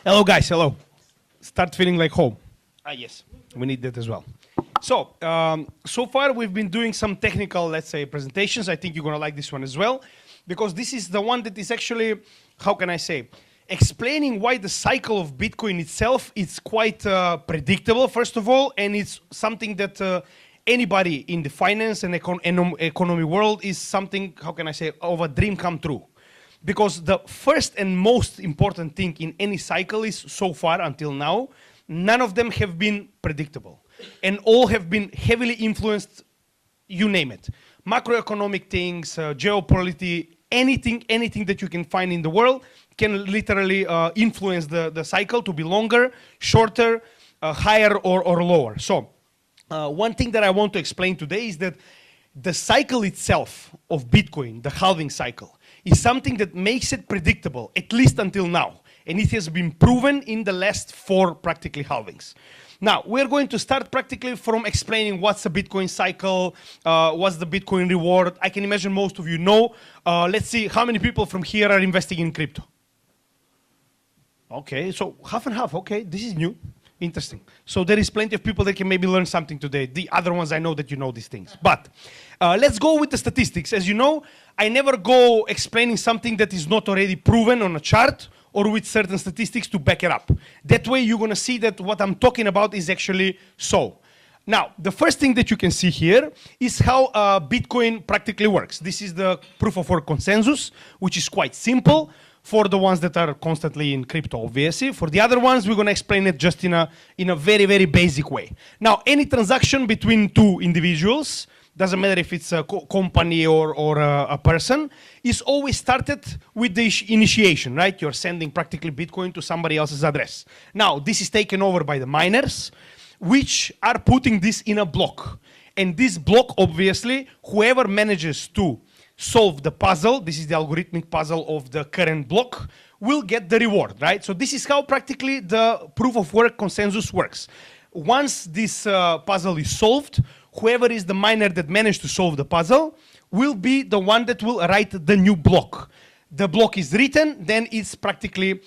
Hello guys, hello. Start feeling like home. Yes, we need that as well. So, so far we've been doing some technical, let's say, presentations. I think you're gonna like this one as well, because this is the one that is actually, how can I say, explaining why the cycle of Bitcoin itself is quite predictable, first of all, and it's something that anybody in the finance and economy world is something, how can I say, of a dream come true. Because the first and most important thing in any cycle is, so far until now, none of them have been predictable. And all have been heavily influenced, you name it. Macroeconomic things, geopolitics, anything that you can find in the world can literally influence the cycle to be longer, shorter, higher or lower. So one thing that I want to explain today is that the cycle itself of Bitcoin, the halving cycle, is something that makes it predictable, at least until now. And it has been proven in the last 4 practically halvings. Now, we're going to start practically from explaining what's a Bitcoin cycle, what's the Bitcoin reward. I can imagine most of you know. Let's see how many people from here are investing in crypto. Okay, so half and half. Okay, this is new. Interesting. So there is plenty of people that can maybe learn something today. The other ones, I know that you know these things. But let's go with the statistics. As you know, I never go explaining something that is not already proven on a chart or with certain statistics to back it up. That way you're gonna see that what I'm talking about is actually so. Now, the first thing that you can see here is how Bitcoin practically works. This is the proof of work consensus, which is quite simple for the ones that are constantly in crypto, obviously. For the other ones, we're gonna explain it just in a very, very basic way. Now, any transaction between 2 individuals, doesn't matter if it's a company or a person, is always started with the initiation, right? You're sending practically Bitcoin to somebody else's address. Now, this is taken over by the miners, which are putting this in a block. And this block, obviously, whoever manages to solve the puzzle, this is the algorithmic puzzle of the current block, will get the reward, right? So this is how practically the proof of work consensus works. Once this puzzle is solved, whoever is the miner that managed to solve the puzzle will be the one that will write the new block. The block is written, then it's practically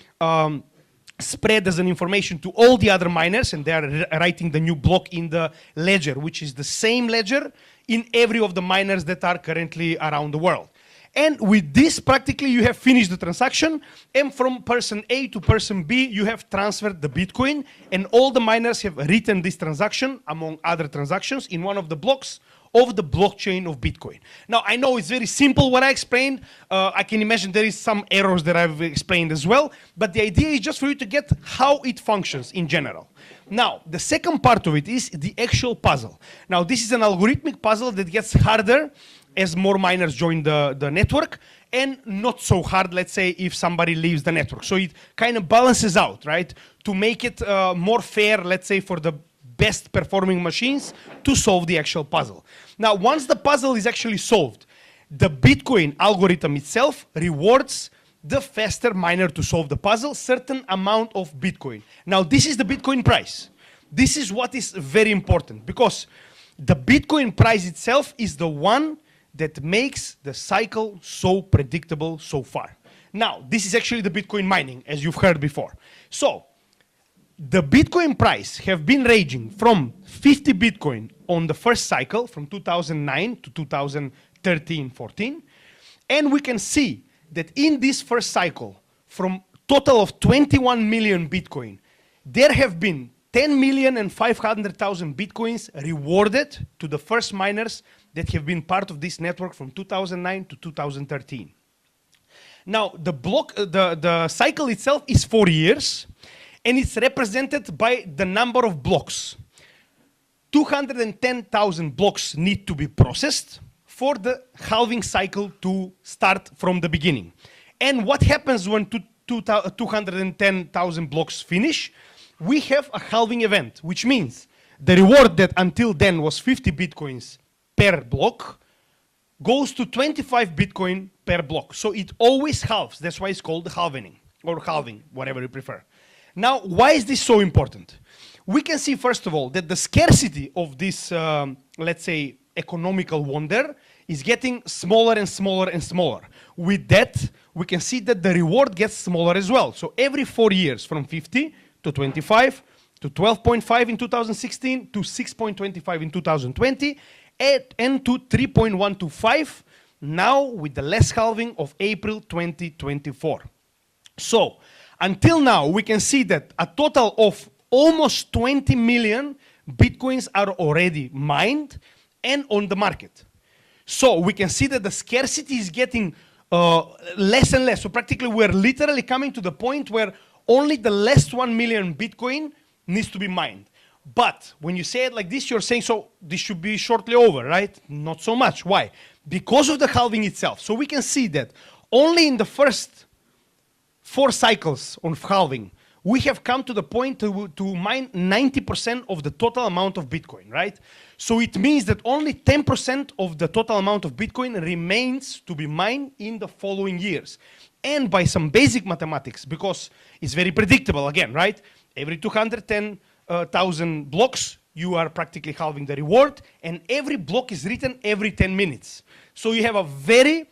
spread as an information to all the other miners, and they are writing the new block in the ledger, which is the same ledger in every of the miners that are currently around the world. And with this, practically, you have finished the transaction, and from person A to person B, you have transferred the Bitcoin, and all the miners have written this transaction, among other transactions, in one of the blocks of the blockchain of Bitcoin. Now, I know it's very simple what I explained. I can imagine there is some errors that I've explained as well, but the idea is just for you to get how it functions in general. Now, the second part of it is the actual puzzle. Now, this is an algorithmic puzzle that gets harder as more miners join the network, and not so hard, let's say, if somebody leaves the network. So it kind of balances out, right? To make it more fair, let's say, for the best performing machines to solve the actual puzzle. Now, once the puzzle is actually solved, the Bitcoin algorithm itself rewards the faster miner to solve the puzzle, certain amount of Bitcoin. Now, this is the Bitcoin price. This is what is very important, because the Bitcoin price itself is the one that makes the cycle so predictable so far. Now, this is actually the Bitcoin mining, as you've heard before. So, the Bitcoin price have been ranging from 50 Bitcoin on the first cycle, from 2009 to 2013-14. And we can see that in this first cycle, from total of 21 million Bitcoin, there have been 10,500,000 Bitcoins rewarded to the first miners that have been part of this network from 2009 to 2013. Now, the cycle itself is 4 years, and it's represented by the number of blocks. 210,000 blocks need to be processed for the halving cycle to start from the beginning. And what happens when 210,000 blocks finish? We have a halving event, which means the reward that until then was 50 Bitcoins per block goes to 25 Bitcoin per block. So it always halves. That's why it's called the halving, or halving, whatever you prefer. Now, why is this so important? We can see, first of all, that the scarcity of this, let's say, economical wonder is getting smaller and smaller and smaller. With that, we can see that the reward gets smaller as well. So every 4 years, from 50 to 25 to 12.5 in 2016 to 6.25 in 2020 and to 3.125 now with the last halving of April 2024. So until now, we can see that a total of almost 20 million Bitcoins are already mined and on the market. So we can see that the scarcity is getting less and less. So practically we're literally coming to the point where only the last 1 million Bitcoin needs to be mined. But when you say it like this, you're saying, so this should be shortly over, right? Not so much. Why? Because of the halving itself. So we can see that only in the first 4 cycles of halving, we have come to the point to mine 90% of the total amount of Bitcoin, right? So it means that only 10% of the total amount of Bitcoin remains to be mined in the following years. And by some basic mathematics, because it's very predictable again, right? Every 210,000 blocks, you are practically halving the reward, and every block is written every 10 minutes. So you have a very,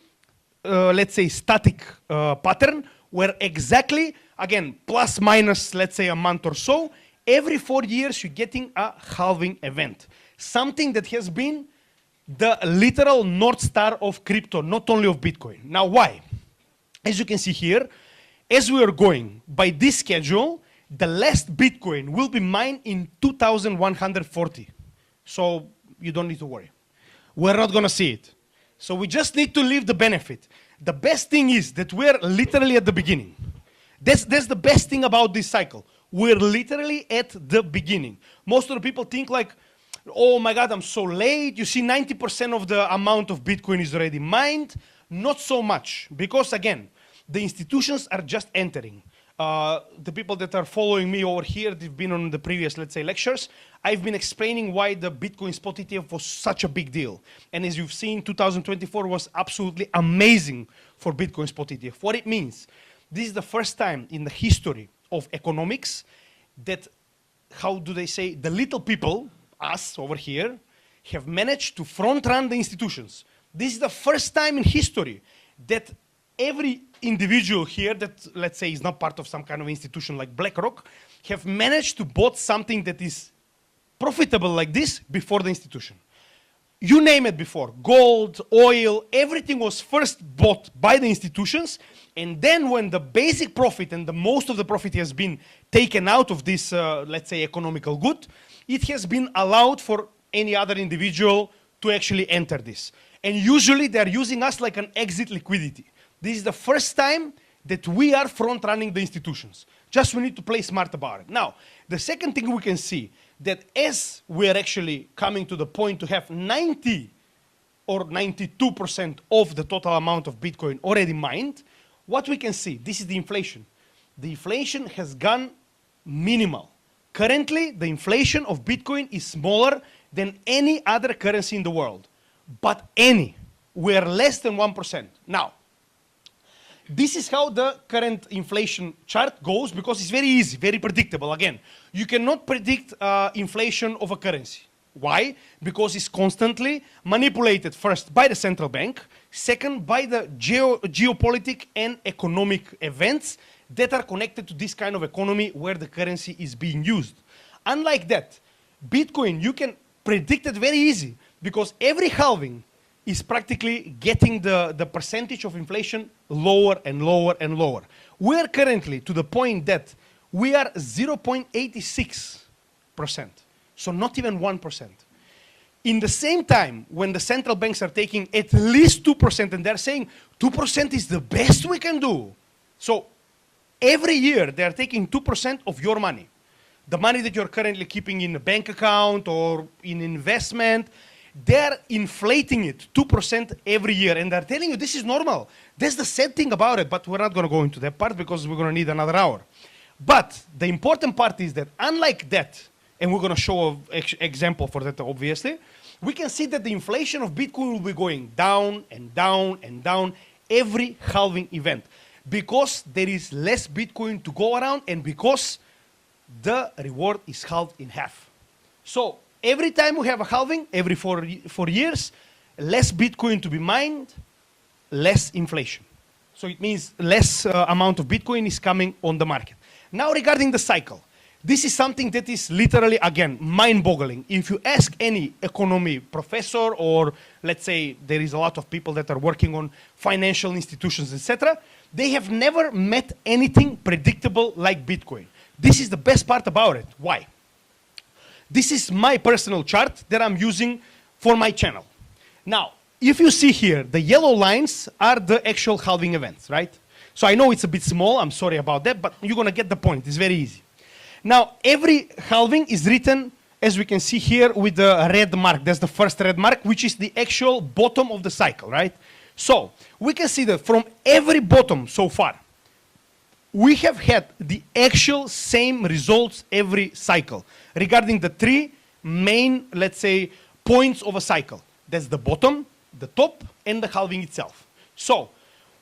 let's say, static pattern where exactly, again, plus minus, let's say, a month or so, every 4 years you're getting a halving event. Something that has been the literal North Star of crypto, not only of Bitcoin. Now, why? As you can see here, as we are going by this schedule, the last Bitcoin will be mined in 2140. So you don't need to worry. We're not going to see it. So we just need to leave the benefit. The best thing is that we're literally at the beginning. That's the best thing about this cycle. We're literally at the beginning. Most of the people think like, oh my God, I'm so late. You see 90% of the amount of Bitcoin is already mined. Not so much, because again, the institutions are just entering. The people that are following me over here, they've been on the previous, let's say, lectures. I've been explaining why the Bitcoin spot ETF was such a big deal. And as you've seen, 2024 was absolutely amazing for Bitcoin spot ETF. What it means, this is the first time in the history of economics that, how do they say, the little people, us over here, have managed to front run the institutions. This is the first time in history that every individual here that, let's say, is not part of some kind of institution like BlackRock, have managed to bought something that is profitable like this before the institution. You name it before, gold, oil, everything was first bought by the institutions, and then when the basic profit and the most of the profit has been taken out of this, let's say, economical good, it has been allowed for any other individual to actually enter this. And usually they're using us like an exit liquidity. This is the first time that we are front running the institutions. Just we need to play smart about it. Now, the second thing we can see, that as we are actually coming to the point to have 90 or 92% of the total amount of Bitcoin already mined, what we can see, this is the inflation. The inflation has gone minimal. Currently, the inflation of Bitcoin is smaller than any other currency in the world. But any, we are less than 1%. Now, this is how the current inflation chart goes, because it's very easy, very predictable. Again, you cannot predict inflation of a currency. Why? Because it's constantly manipulated, first by the central bank, second by the geopolitical and economic events that are connected to this kind of economy where the currency is being used. Unlike that, Bitcoin, you can predict it very easy, because every halving is practically getting the percentage of inflation lower and lower and lower. We are currently to the point that we are 0.86%, so not even 1%. In the same time, when the central banks are taking at least 2%, and they're saying 2% is the best we can do. So every year they're taking 2% of your money. The money that you're currently keeping in a bank account or in investment, they're inflating it 2% every year, and they're telling you this is normal. That's the sad thing about it, but we're not going to go into that part because we're going to need another hour. But the important part is that unlike that, and we're going to show an example for that obviously, we can see that the inflation of Bitcoin will be going down and down and down every halving event, because there is less Bitcoin to go around and because the reward is halved in half. So every time we have a halving, every 4 years, less Bitcoin to be mined, less inflation. So it means less amount of Bitcoin is coming on the market. Now regarding the cycle, this is something that is literally, again, mind-boggling. If you ask any economy professor, or let's say there is a lot of people that are working on financial institutions, etc., they have never met anything predictable like Bitcoin. This is the best part about it. Why? This is my personal chart that I'm using for my channel. Now, if you see here, the yellow lines are the actual halving events, right? So I know it's a bit small, I'm sorry about that, but you're gonna get the point, it's very easy. Now, every halving is written, as we can see here, with the red mark. That's the first red mark, which is the actual bottom of the cycle, right? So, we can see that from every bottom so far, we have had the actual same results every cycle regarding the three main, let's say, points of a cycle. That's the bottom, the top, and the halving itself. So,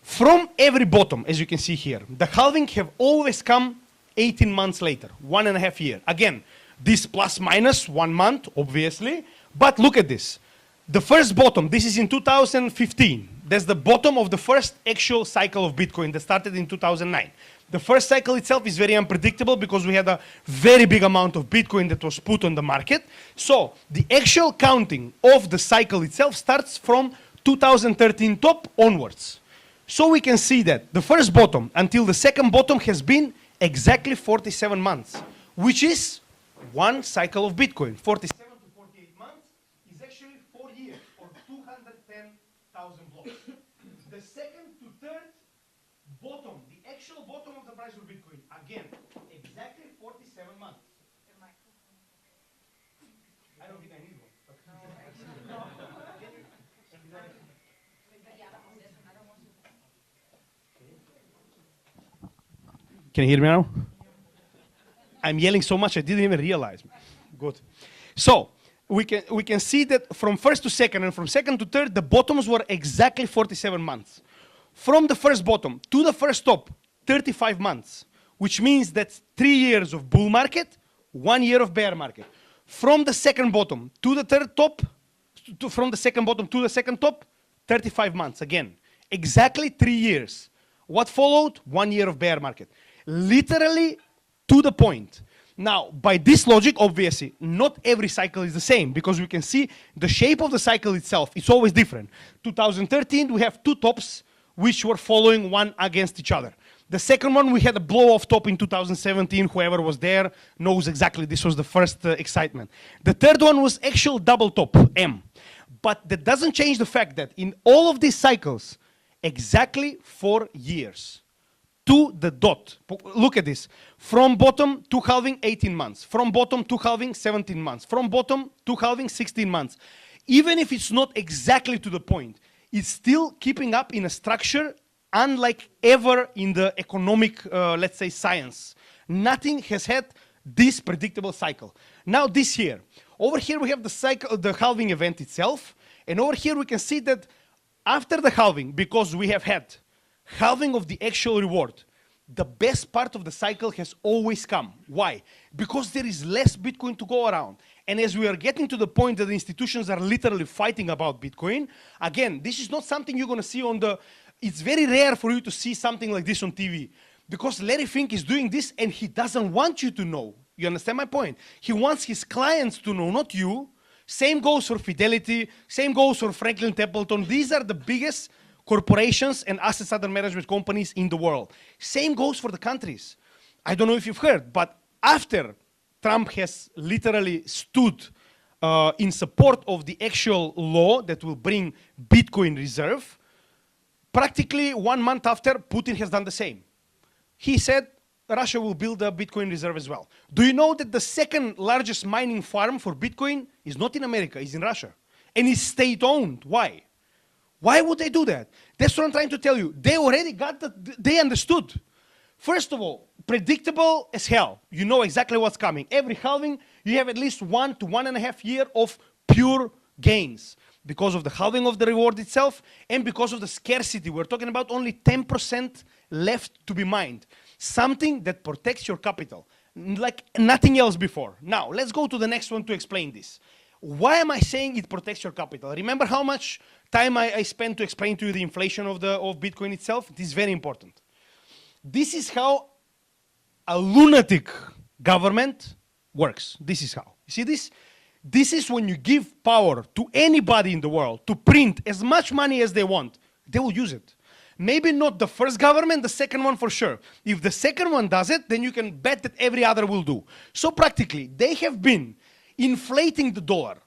from every bottom, as you can see here, the halving have always come 18 months later, 1.5 years. Again, this plus minus 1 month, obviously, but look at this. The first bottom, this is in 2015. That's the bottom of the first actual cycle of Bitcoin that started in 2009. The first cycle itself is very unpredictable because we had a very big amount of Bitcoin that was put on the market. So the actual counting of the cycle itself starts from 2013 top onwards. So we can see that the first bottom until the second bottom has been exactly 47 months, which is one cycle of Bitcoin. 47 to 48 months is actually 4 years or 210,000 blocks. The second to third bottom, the actual bottom of the price of Bitcoin, again, exactly 47 months. I don't think I need one. Can you hear me now? I'm yelling so much I didn't even realize. Good. So we can see that from first to second and from second to third, the bottoms were exactly 47 months. From the first bottom to the first top, 35 months, which means that's 3 years of bull market, 1 year of bear market. From the second bottom to the third top, from the second bottom to the second top, 35 months again. Exactly 3 years. What followed? 1 year of bear market. Literally to the point. Now, by this logic, obviously, not every cycle is the same because we can see the shape of the cycle itself. It's always different. 2013, we have two tops which were following one against each other. The second one, we had a blow-off top in 2017. Whoever was there knows exactly this was the first excitement. The third one was actual double top, M. But that doesn't change the fact that in all of these cycles, exactly 4 years. To the dot. Look at this. From bottom to halving, 18 months. From bottom to halving, 17 months. From bottom to halving, 16 months. Even if it's not exactly to the point, it's still keeping up in a structure unlike ever in the economic, let's say, science. Nothing has had this predictable cycle. Now this here. Over here we have the cycle, the halving event itself. And over here we can see that after the halving, because we have had halving of the actual reward, the best part of the cycle has always come. Why? Because there is less Bitcoin to go around. And as we are getting to the point that the institutions are literally fighting about Bitcoin, again, this is not something you're going to see on the... It's very rare for you to see something like this on TV. Because Larry Fink is doing this and he doesn't want you to know. You understand my point? He wants his clients to know, not you. Same goes for Fidelity. Same goes for Franklin Templeton. These are the biggest corporations and assets under management companies in the world. Same goes for the countries. I don't know if you've heard, but after Trump has literally stood in support of the actual law that will bring Bitcoin reserve, practically 1 month after, Putin has done the same. He said Russia will build a Bitcoin reserve as well. Do you know that the second largest mining farm for Bitcoin is not in America, it's in Russia? And it's state-owned. Why? Why would they do that? That's what I'm trying to tell you. They already got that, they understood. First of all, predictable as hell. You know exactly what's coming. Every halving, you have at least 1 to 1.5 years of pure gains because of the halving of the reward itself and because of the scarcity. We're talking about only 10% left to be mined. Something that protects your capital, like nothing else before. Now, let's go to the next one to explain this. Why am I saying it protects your capital? Remember how much time I spent to explain to you the inflation of Bitcoin itself. It is very important. This is how a lunatic government works. This is how. You see this? This is when you give power to anybody in the world to print as much money as they want. They will use it. Maybe not the first government, the second one for sure. If the second one does it, then you can bet that every other will do. So practically, they have been inflating the dollar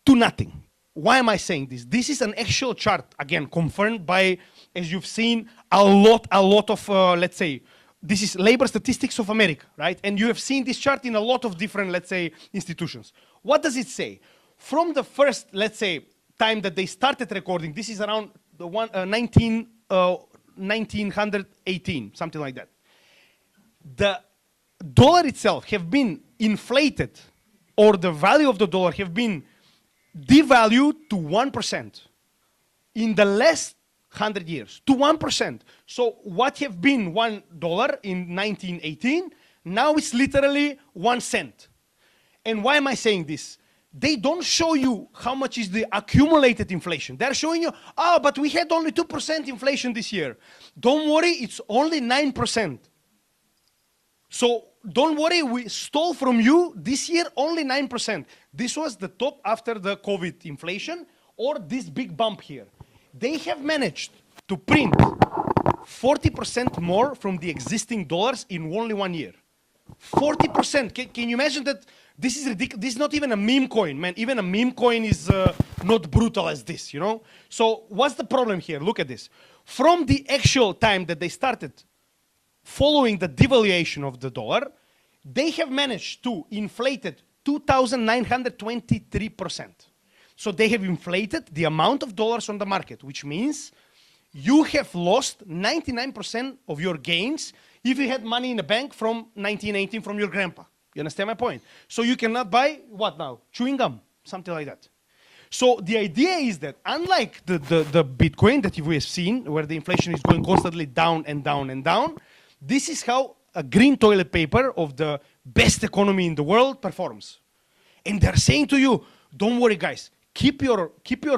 to nothing. Why am I saying this? This is an actual chart, again, confirmed by, as you've seen, a lot of, let's say, this is labor statistics of America, right? And you have seen this chart in a lot of different, let's say, institutions. What does it say? From the first, let's say, time that they started recording, this is around the 1918, something like that. The dollar itself have been inflated, or the value of the dollar have been devalued to 1% in the last 100 years, to 1%. So what have been $1 in 1918, now it's literally 1 cent. And why am I saying this? They don't show you how much is the accumulated inflation. They're showing you, oh, but we had only 2% inflation this year. Don't worry, it's only 9%. So don't worry, we stole from you this year only 9%. This was the top after the COVID inflation, or this big bump here. They have managed to print 40% more from the existing dollars in only 1 year. 40%. Can you imagine that? This is ridiculous. This is not even a meme coin, man. Even a meme coin is not brutal as this, you know? So what's the problem here? Look at this. From the actual time that they started following the devaluation of the dollar, they have managed to inflate it 2,923%. So they have inflated the amount of dollars on the market, which means you have lost 99% of your gains if you had money in the bank from 1918 from your grandpa. You understand my point? So you cannot buy, what now? Chewing gum, something like that. So the idea is that unlike the Bitcoin that we have seen, where the inflation is going constantly down and down and down, this is how a green toilet paper of the best economy in the world performs. And they're saying to you, don't worry guys, keep your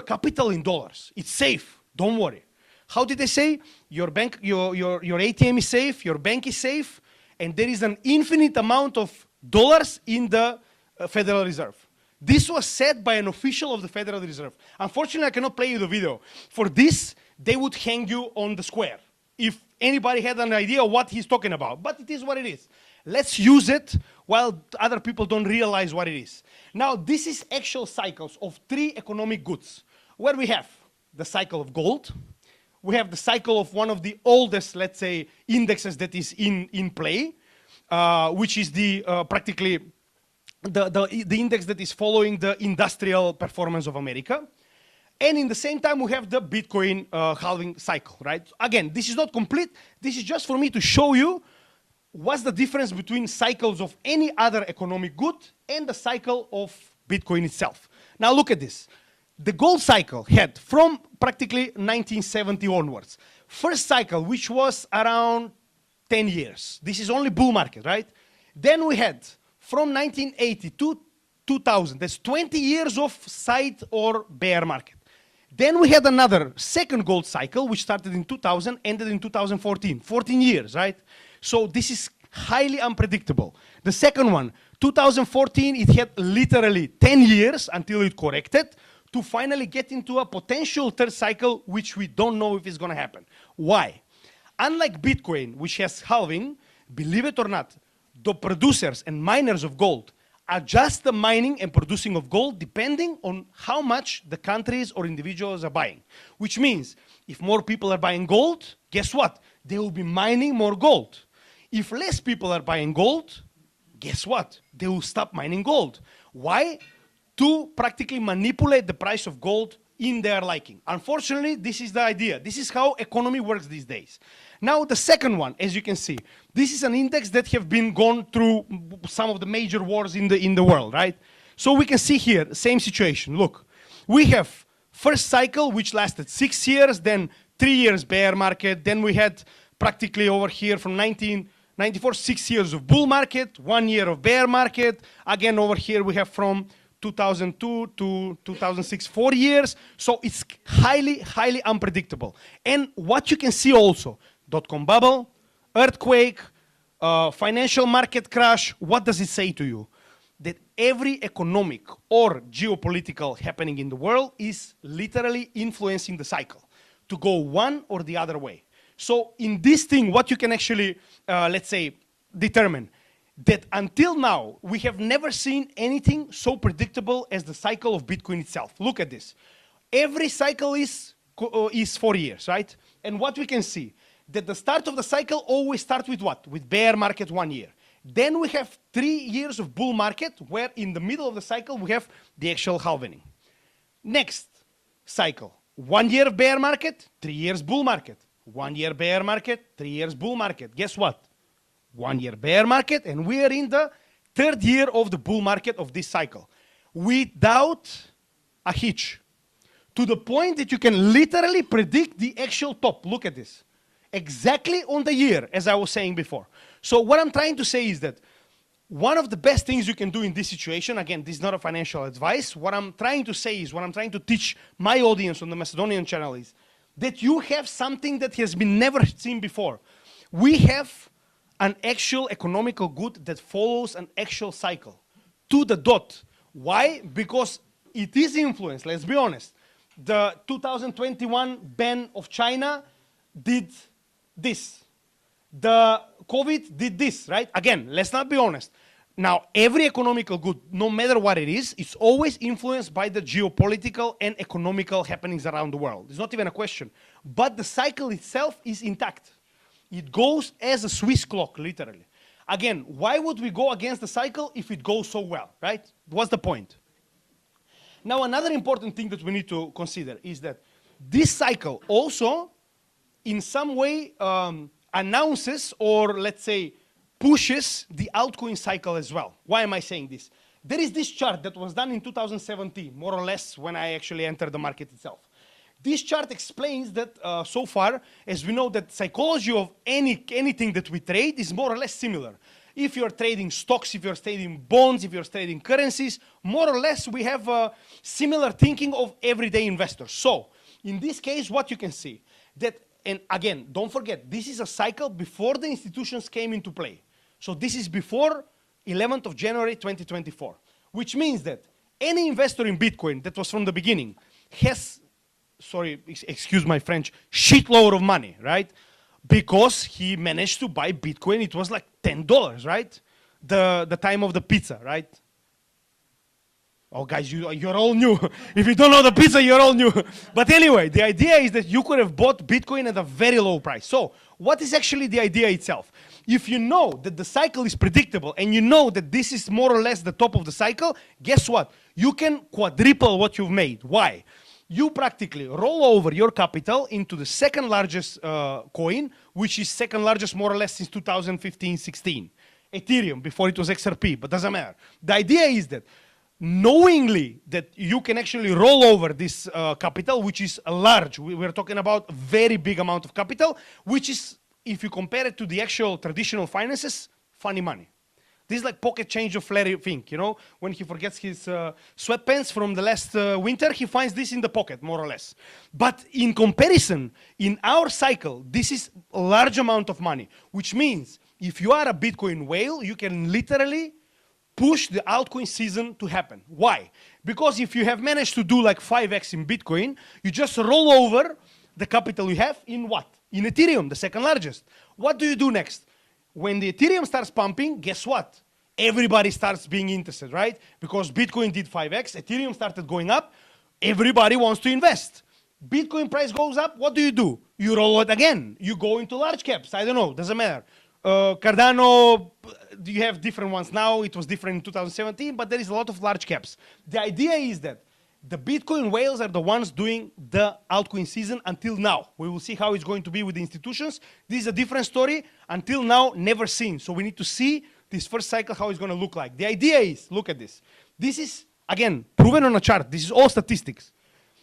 capital in dollars. It's safe, don't worry. How did they say? Your bank, your ATM is safe, your bank is safe, and there is an infinite amount of dollars in the Federal Reserve. This was said by an official of the Federal Reserve. Unfortunately, I cannot play you the video. For this, they would hang you on the square if anybody had an idea what he's talking about. But it is what it is. Let's use it while other people don't realize what it is. Now, this is actual cycles of 3 economic goods, where we have the cycle of gold, we have the cycle of one of the oldest, let's say, indexes that is in play, which is the practically the index that is following the industrial performance of America. And in the same time, we have the Bitcoin halving cycle, right? Again, this is not complete. This is just for me to show you what's the difference between cycles of any other economic good and the cycle of Bitcoin itself. Now look at this. The gold cycle had from practically 1970 onwards. First cycle, which was around 10 years. This is only bull market, right? Then we had from 1980 to 2000. That's 20 years of side or bear market. Then we had another second gold cycle, which started in 2000, ended in 2014. 14 years, right? So this is highly unpredictable. The second one, 2014, it had literally 10 years until it corrected to finally get into a potential third cycle, which we don't know if it's going to happen. Why? Unlike Bitcoin, which has halving, believe it or not, the producers and miners of gold adjust the mining and producing of gold depending on how much the countries or individuals are buying. Which means if more people are buying gold, guess what? They will be mining more gold. If less people are buying gold, guess what? They will stop mining gold. Why? To practically manipulate the price of gold in their liking. Unfortunately, this is the idea. This is how economy works these days. Now, the second one, as you can see, this is an index that have been gone through some of the major wars in the world, right? So we can see here, same situation. Look, we have first cycle, which lasted 6 years, then 3 years bear market, then we had practically over here from 1994, 6 years of bull market, 1 year of bear market. Again, over here we have from 2002 to 2006, 4 years. So it's highly, highly unpredictable. And what you can see also, dot-com bubble, earthquake, financial market crash, what does it say to you? That every economic or geopolitical happening in the world is literally influencing the cycle to go one or the other way. So in this thing, what you can actually, let's say, determine, that until now, we have never seen anything so predictable as the cycle of Bitcoin itself. Look at this. Every cycle is 4 years, right? And what we can see, that the start of the cycle always starts with what? With bear market 1 year. Then we have 3 years of bull market, where in the middle of the cycle, we have the actual halving. Next cycle, 1 year of bear market, 3 years bull market. 1 year bear market, 3 years bull market. Guess what? 1 year bear market, and we are in the 3rd year of the bull market of this cycle, without a hitch. To the point that you can literally predict the actual top. Look at this. Exactly on the year, as I was saying before. So what I'm trying to say is that one of the best things you can do in this situation, again, this is not a financial advice, what I'm trying to say is, what I'm trying to teach my audience on the Macedonian channel is, that you have something that has been never seen before. We have an actual economical good that follows an actual cycle to the dot. Why? Because it is influenced, let's be honest. The 2021 ban of China did this. The COVID did this, right? Again, let's not be honest. Now, every economical good, no matter what it is, it's always influenced by the geopolitical and economical happenings around the world. It's not even a question. But the cycle itself is intact. It goes as a Swiss clock, literally. Again, why would we go against the cycle if it goes so well, right? What's the point? Now, another important thing that we need to consider is that this cycle also, in some way, announces, or let's say, pushes the altcoin cycle as well. Why am I saying this? There is this chart that was done in 2017, more or less, when I actually entered the market itself. This chart explains that so far, as we know, that psychology of anything that we trade is more or less similar. If you're trading stocks, if you're trading bonds, if you're trading currencies, more or less we have a similar thinking of everyday investors. So, in this case, what you can see, that, and again, don't forget, this is a cycle before the institutions came into play. So this is before 11th of January 2024, which means that any investor in Bitcoin that was from the beginning has, sorry, excuse my French, shitload of money, right? Because he managed to buy Bitcoin, it was like $10, right? The time of the pizza, right? Oh, guys, you're all new. If you don't know the pizza, you're all new. But anyway, the idea is that you could have bought Bitcoin at a very low price. So what is actually the idea itself? If you know that the cycle is predictable and you know that this is more or less the top of the cycle, guess what? You can quadruple what you've made. Why? You practically roll over your capital into the second largest coin, which is second largest more or less since 2015-16. Ethereum, before it was XRP, but doesn't matter. The idea is that knowingly that you can actually roll over this capital, which is large. We're talking about a very big amount of capital, which is, if you compare it to the actual traditional finances, funny money. This is like pocket change of Larry Fink, you know? When he forgets his sweatpants from the last winter, he finds this in the pocket, more or less. But in comparison, in our cycle, this is a large amount of money, which means if you are a Bitcoin whale, you can literally push the altcoin season to happen. Why? Because if you have managed to do like 5x in Bitcoin, you just roll over the capital you have in what? In Ethereum, the second largest. What do you do next? When the Ethereum starts pumping, guess what? Everybody starts being interested, right? Because Bitcoin did 5x, Ethereum started going up, everybody wants to invest. Bitcoin price goes up, what do? You roll it again. You go into large caps, I don't know, doesn't matter. Cardano, you have different ones now. It was different in 2017, but there is a lot of large caps. The idea is that the Bitcoin whales are the ones doing the altcoin season until now. We will see how it's going to be with the institutions. This is a different story. Until now, never seen. So we need to see this first cycle, how it's going to look like. The idea is, look at this. This is, again, proven on a chart. This is all statistics.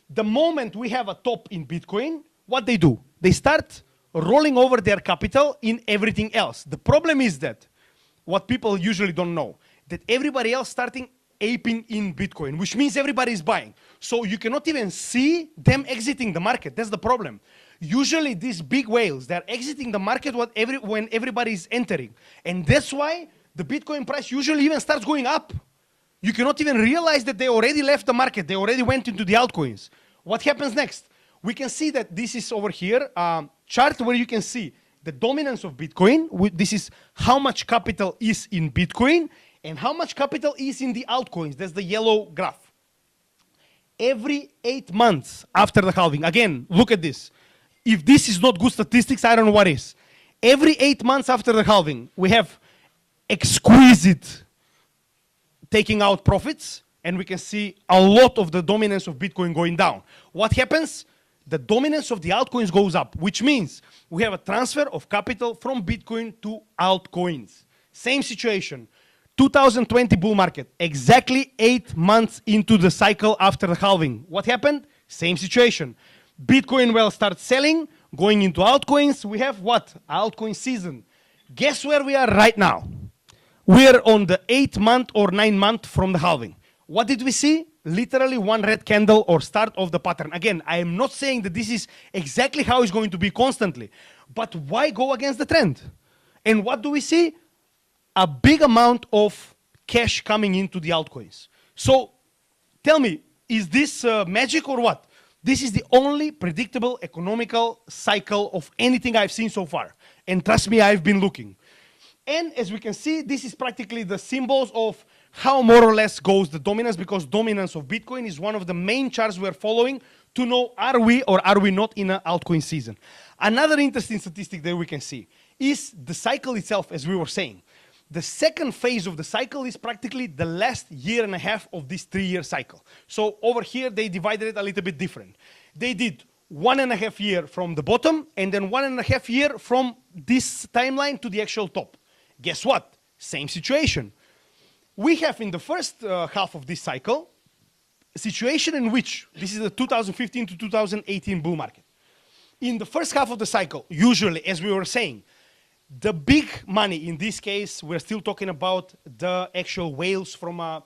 The moment we have a top in Bitcoin, what they do? They start rolling over their capital in everything else. The problem is that, what people usually don't know, that everybody else starting aping in Bitcoin, which means everybody is buying. So you cannot even see them exiting the market. That's the problem. Usually these big whales, they're exiting the market when everybody is entering. And that's why the Bitcoin price usually even starts going up. You cannot even realize that they already left the market. They already went into the altcoins. What happens next? We can see that this is over here, chart where you can see the dominance of Bitcoin. This is how much capital is in Bitcoin and how much capital is in the altcoins. That's the yellow graph. Every 8 months after the halving, again, look at this. If this is not good statistics, I don't know what is. Every 8 months after the halving, we have exquisite taking out profits, and we can see a lot of the dominance of Bitcoin going down. What happens? The dominance of the altcoins goes up, which means we have a transfer of capital from Bitcoin to altcoins. Same situation. 2020 bull market, exactly 8 months into the cycle after the halving. What happened? Same situation. Bitcoin will start selling, going into altcoins. We have what? Altcoin season. Guess where we are right now? We're on the 8 month or 9 month from the halving. What did we see? Literally one red candle or start of the pattern. Again, I am not saying that this is exactly how it's going to be constantly, but why go against the trend? And what do we see? A big amount of cash coming into the altcoins. So tell me, is this magic or what? This is the only predictable economical cycle of anything I've seen so far. And trust me, I've been looking. And as we can see, this is practically the symbols of how more or less goes the dominance, because dominance of Bitcoin is one of the main charts we're following to know are we or are we not in an altcoin season. Another interesting statistic that we can see is the cycle itself, as we were saying. The second phase of the cycle is practically the last year and a half of this 3-year cycle. So over here, they divided it a little bit different. They did 1.5 years from the bottom and then 1.5 years from this timeline to the actual top. Guess what? Same situation. We have in the first half of this cycle, a situation in which, this is the 2015 to 2018 bull market. In the first half of the cycle, usually, as we were saying, the big money, in this case, we're still talking about the actual whales from a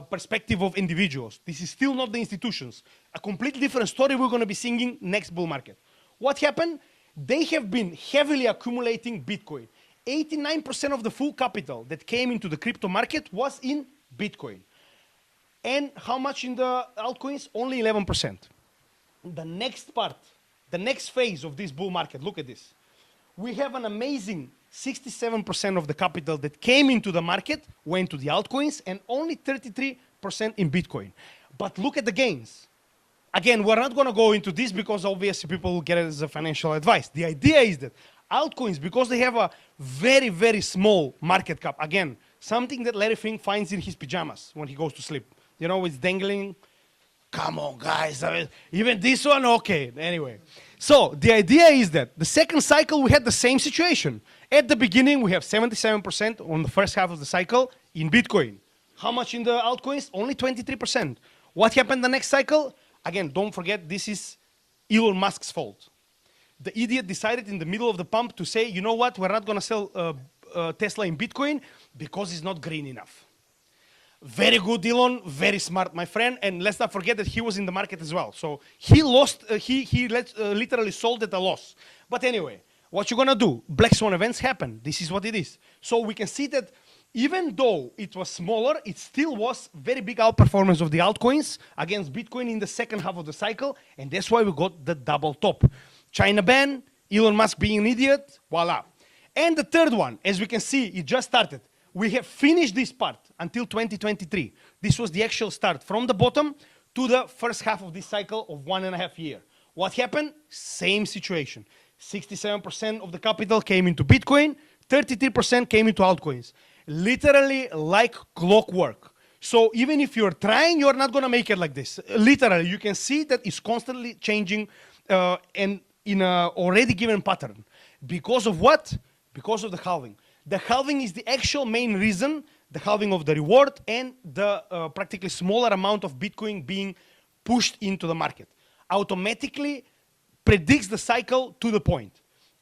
perspective of individuals. This is still not the institutions. A completely different story we're going to be seeing next bull market. What happened? They have been heavily accumulating Bitcoin. 89% of the full capital that came into the crypto market was in Bitcoin. And how much in the altcoins? Only 11%. The next part, the next phase of this bull market, look at this. We have an amazing 67% of the capital that came into the market went to the altcoins and only 33% in Bitcoin. But look at the gains. Again, we're not going to go into this because obviously people will get it as a financial advice. The idea is that altcoins, because they have a very, very small market cap, again, something that Larry Fink finds in his pajamas when he goes to sleep. You know, it's dangling. Come on, guys. Even this one? Okay. Anyway. So the idea is that the second cycle, we had the same situation. At the beginning, we have 77% on the first half of the cycle in Bitcoin. How much in the altcoins? Only 23%. What happened the next cycle? Again, don't forget, this is Elon Musk's fault. The idiot decided in the middle of the pump to say, you know what, we're not going to sell Tesla in Bitcoin because it's not green enough. Very good, Elon, very smart, my friend. And let's not forget that he was in the market as well. So he lost, literally sold at a loss. But anyway, what you're going to do? Black swan events happen. This is what it is. So we can see that even though it was smaller, it still was very big outperformance of the altcoins against Bitcoin in the second half of the cycle. And that's why we got the double top. China ban, Elon Musk being an idiot, voila. And the third one, as we can see, it just started. We have finished this part until 2023. This was the actual start from the bottom to the first half of this cycle of 1.5 years. What happened? Same situation. 67% of the capital came into Bitcoin, 33% came into altcoins. Literally like clockwork. So even if you're trying, you're not going to make it like this. Literally, you can see that it's constantly changing and in an already given pattern. Because of what? Because of the halving. The halving is the actual main reason, the halving of the reward and the practically smaller amount of Bitcoin being pushed into the market. Automatically predicts the cycle to the point.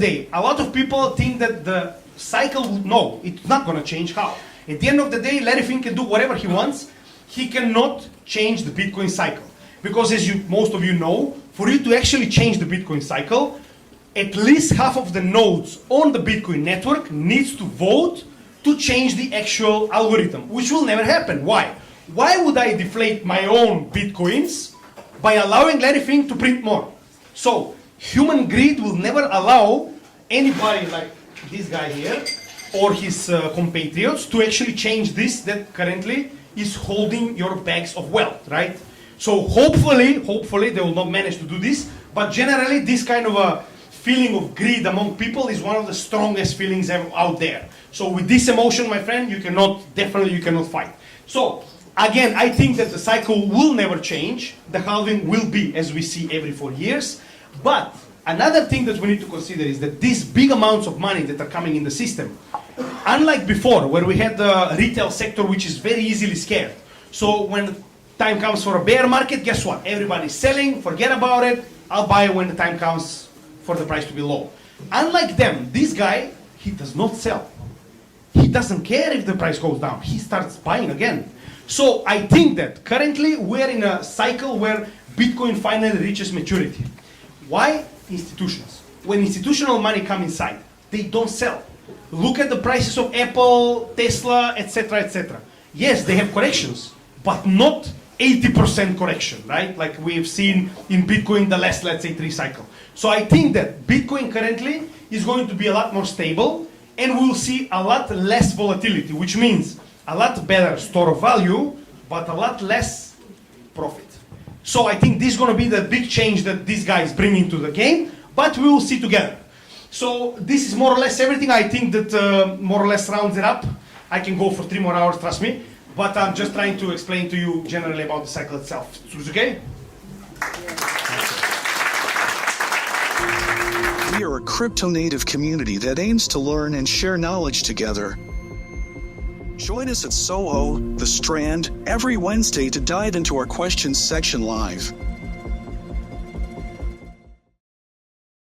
day, a lot of people think that the cycle would no, it's not going to change. How? At the end of the day, Larry Fink can do whatever he wants. He cannot change the Bitcoin cycle. Because as most of you know, for you to actually change the Bitcoin cycle, at least half of the nodes on the Bitcoin network needs to vote to change the actual algorithm, which will never happen. Why? Why would I deflate my own Bitcoins by allowing Larry Fink to print more? So, human greed will never allow anybody like this guy here or his compatriots to actually change this that currently is holding your bags of wealth, right? So hopefully they will not manage to do this, but generally this kind of a feeling of greed among people is one of the strongest feelings out there. So with this emotion, my friend, you cannot fight. So again, I think that the cycle will never change. The halving will be as we see every 4 years. But another thing that we need to consider is that these big amounts of money that are coming in the system, unlike before where we had the retail sector which is very easily scared. So when the time comes for a bear market, guess what? Everybody's selling, forget about it. I'll buy it when the time comes for the price to be low. Unlike them, this guy, he does not sell. He doesn't care if the price goes down. He starts buying again. So I think that currently we're in a cycle where Bitcoin finally reaches maturity. Why? Institutions. When institutional money come inside, they don't sell. Look at the prices of Apple, Tesla, etc., etc. Yes, they have corrections, but not 80% correction, right? Like we've seen in Bitcoin the last, let's say, 3 cycle. So I think that Bitcoin currently is going to be a lot more stable, and we'll see a lot less volatility, which means a lot better store of value, but a lot less profit. So I think this is going to be the big change that these guys bring into the game, but we will see together. So this is more or less everything. I think that more or less rounds it up. I can go for 3 more hours, trust me. But I'm just trying to explain to you generally about the cycle itself. Is it okay? We are a crypto native community that aims to learn and share knowledge together. Join us at Soho, The Strand, every Wednesday to dive into our questions section live.